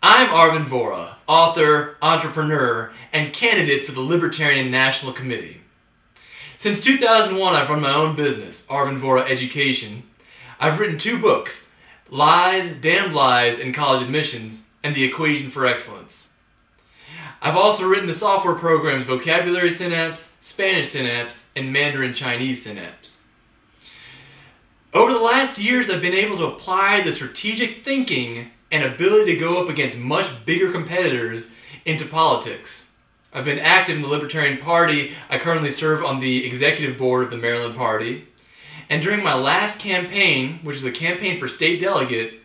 I'm Arvind Vohra, author, entrepreneur, and candidate for the Libertarian National Committee. Since 2001, I've run my own business, Arvind Vohra Education. I've written 2 books, Lies, Damned Lies, and College Admissions, and The Equation for Excellence. I've also written the software programs Vocabulary Synapse, Spanish Synapse, and Mandarin Chinese Synapse. Over the last years, I've been able to apply the strategic thinking and ability to go up against much bigger competitors into politics. I've been active in the Libertarian Party. I currently serve on the executive board of the Maryland Party. And during my last campaign, which is a campaign for state delegate,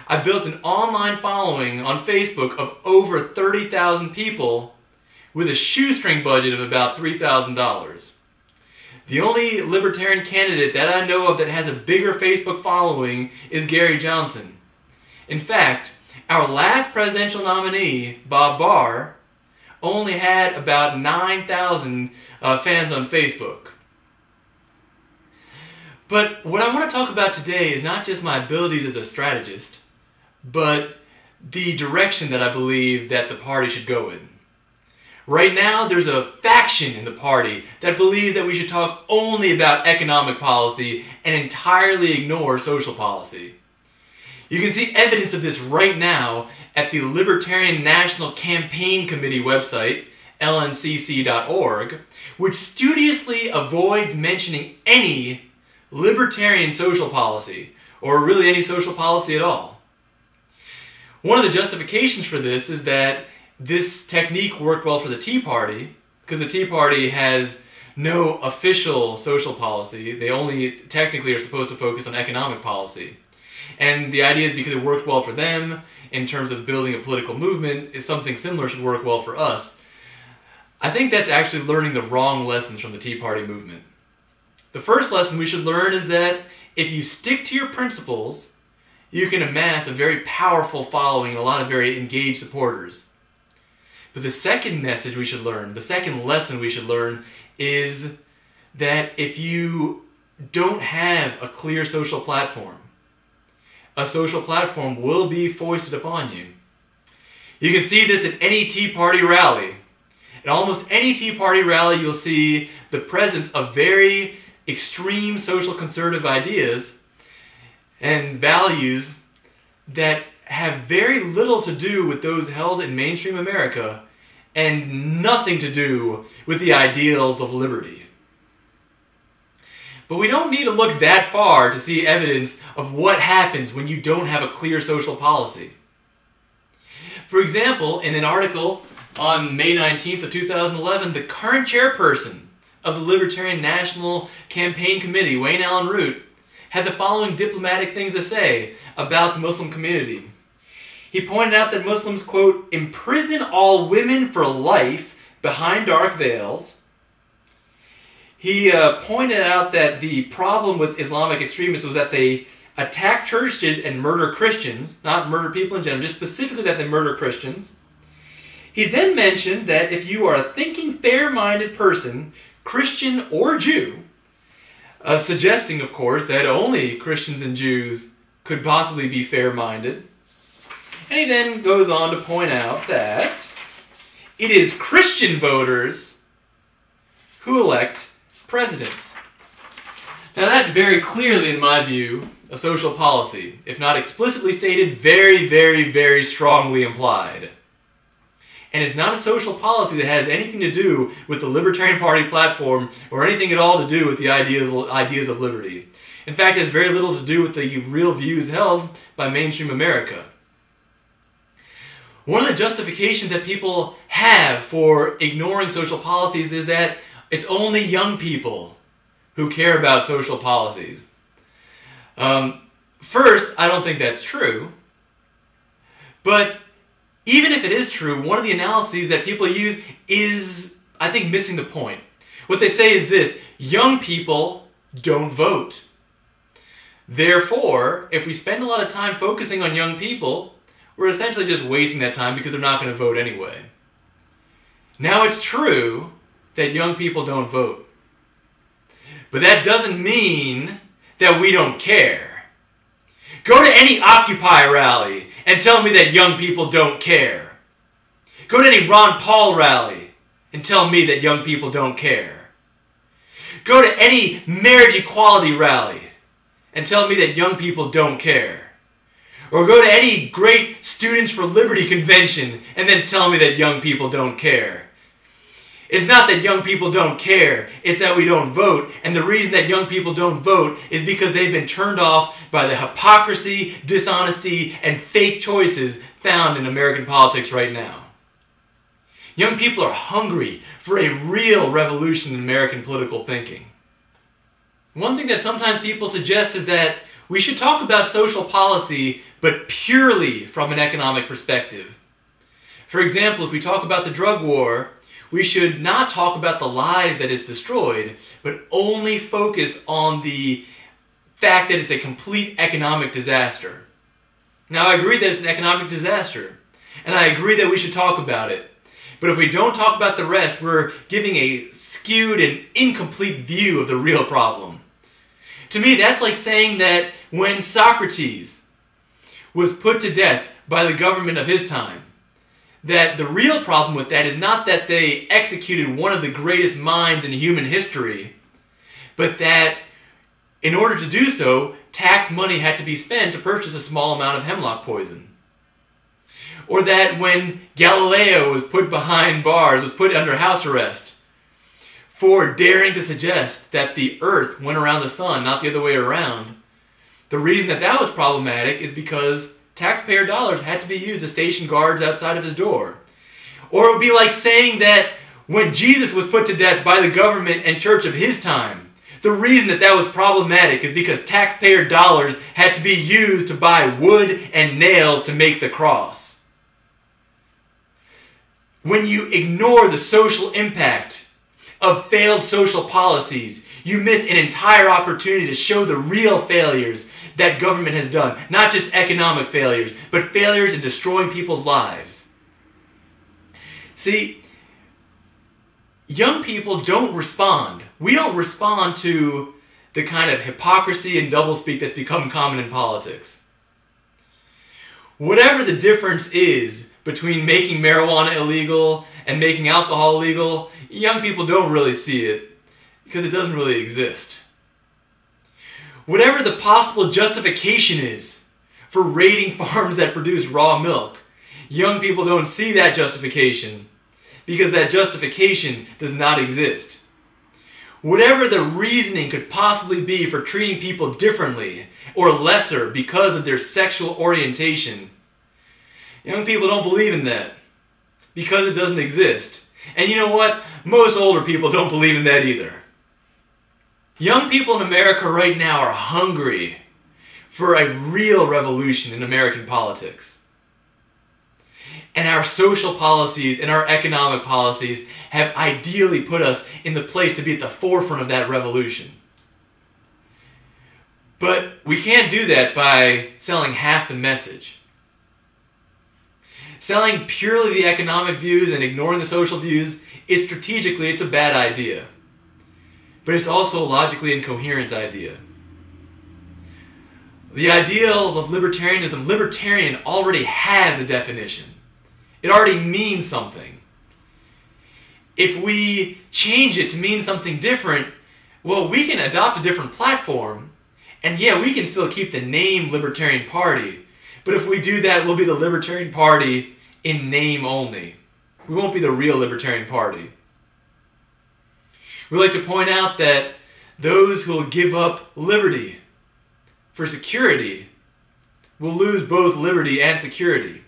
I built an online following on Facebook of over 30,000 people with a shoestring budget of about $3,000. The only Libertarian candidate that I know of that has a bigger Facebook following is Gary Johnson. In fact, our last presidential nominee, Bob Barr, only had about 9,000 fans on Facebook. But what I want to talk about today is not just my abilities as a strategist, but the direction that I believe that the party should go in. Right now, there's a faction in the party that believes that we should talk only about economic policy and entirely ignore social policy. You can see evidence of this right now at the Libertarian National Campaign Committee website, lncc.org, which studiously avoids mentioning any libertarian social policy, or really any social policy at all. One of the justifications for this is that this technique worked well for the Tea Party, because the Tea Party has no official social policy. They only technically are supposed to focus on economic policy. And the idea is because it worked well for them in terms of building a political movement, is something similar should work well for us. I think that's actually learning the wrong lessons from the Tea Party movement. The first lesson we should learn is that if you stick to your principles, you can amass a very powerful following and a lot of very engaged supporters. But the second message we should learn, the second lesson we should learn, is that if you don't have a clear social platform, a social platform will be foisted upon you. You can see this at any Tea Party rally. At almost any Tea Party rally, you'll see the presence of very extreme social conservative ideas and values that have very little to do with those held in mainstream America and nothing to do with the ideals of liberty. But we don't need to look that far to see evidence of what happens when you don't have a clear social policy. For example, in an article on May 19th of 2011, the current chairperson of the Libertarian National Campaign Committee, Wayne Allyn Root, had the following diplomatic things to say about the Muslim community. He pointed out that Muslims, quote, imprison all women for life behind dark veils. He pointed out that the problem with Islamic extremists was that they attack churches and murder Christians, not murder people in general, just specifically that they murder Christians. He then mentioned that if you are a thinking, fair-minded person, Christian or Jew, suggesting, of course, that only Christians and Jews could possibly be fair-minded. And he then goes on to point out that it is Christian voters who elect presidents. Now that's very clearly, in my view, a social policy. If not explicitly stated, very, very, very strongly implied. And it's not a social policy that has anything to do with the Libertarian Party platform or anything at all to do with the ideas of liberty. In fact, it has very little to do with the real views held by mainstream America. One of the justifications that people have for ignoring social policies is that it's only young people who care about social policies. First, I don't think that's true. But even if it is true, one of the analyses that people use is, I think, missing the point. What they say is this: young people don't vote. Therefore, if we spend a lot of time focusing on young people, we're essentially just wasting that time because they're not going to vote anyway. Now, it's true that young people don't vote. But that doesn't mean that we don't care. Go to any Occupy rally and tell me that young people don't care. Go to any Ron Paul rally and tell me that young people don't care. Go to any marriage equality rally and tell me that young people don't care. Or go to any great Students for Liberty convention and then tell me that young people don't care. It's not that young people don't care, it's that we don't vote. And the reason that young people don't vote is because they've been turned off by the hypocrisy, dishonesty, and fake choices found in American politics right now. Young people are hungry for a real revolution in American political thinking. One thing that sometimes people suggest is that we should talk about social policy, but purely from an economic perspective. For example, if we talk about the drug war, we should not talk about the lives that it's destroyed, but only focus on the fact that it's a complete economic disaster. Now, I agree that it's an economic disaster, and I agree that we should talk about it. But if we don't talk about the rest, we're giving a skewed and incomplete view of the real problem. To me, that's like saying that when Socrates was put to death by the government of his time, that the real problem with that is not that they executed one of the greatest minds in human history, but that in order to do so, tax money had to be spent to purchase a small amount of hemlock poison. Or that when Galileo was put behind bars, was put under house arrest for daring to suggest that the earth went around the sun, not the other way around, the reason that that was problematic is because taxpayer dollars had to be used to station guards outside of his door. Or it would be like saying that when Jesus was put to death by the government and church of his time, the reason that that was problematic is because taxpayer dollars had to be used to buy wood and nails to make the cross. When you ignore the social impact of failed social policies, you miss an entire opportunity to show the real failures that government has done. Not just economic failures, but failures in destroying people's lives. See, young people don't respond. We don't respond to the kind of hypocrisy and doublespeak that's become common in politics. Whatever the difference is between making marijuana illegal and making alcohol legal, young people don't really see it because it doesn't really exist. Whatever the possible justification is for raiding farms that produce raw milk, young people don't see that justification because that justification does not exist. Whatever the reasoning could possibly be for treating people differently or lesser because of their sexual orientation, young people don't believe in that because it doesn't exist. And you know what? Most older people don't believe in that either. Young people in America right now are hungry for a real revolution in American politics. And our social policies and our economic policies have ideally put us in the place to be at the forefront of that revolution. But we can't do that by selling half the message. Selling purely the economic views and ignoring the social views is strategically, it's a bad idea. But it's also a logically incoherent idea. The ideals of libertarianism, libertarian already has a definition. It already means something. If we change it to mean something different, well, we can adopt a different platform, and yeah, we can still keep the name Libertarian Party, but if we do that, we'll be the Libertarian Party in name only. We won't be the real Libertarian Party. We like to point out that those who will give up liberty for security will lose both liberty and security.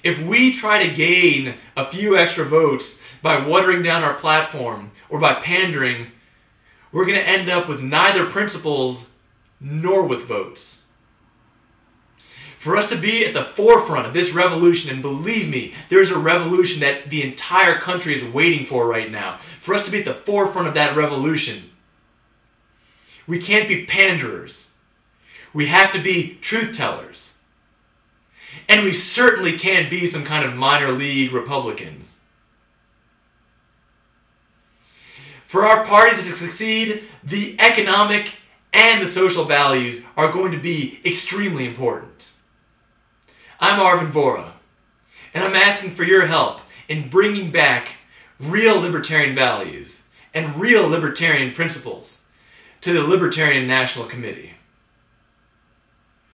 If we try to gain a few extra votes by watering down our platform or by pandering, we're going to end up with neither principles nor with votes. For us to be at the forefront of this revolution, and believe me, there's a revolution that the entire country is waiting for right now. For us to be at the forefront of that revolution, we can't be panderers. We have to be truth tellers. And we certainly can't be some kind of minor league Republicans. For our party to succeed, the economic and the social values are going to be extremely important. I'm Arvin Vohra, and I'm asking for your help in bringing back real libertarian values and real libertarian principles to the Libertarian National Committee.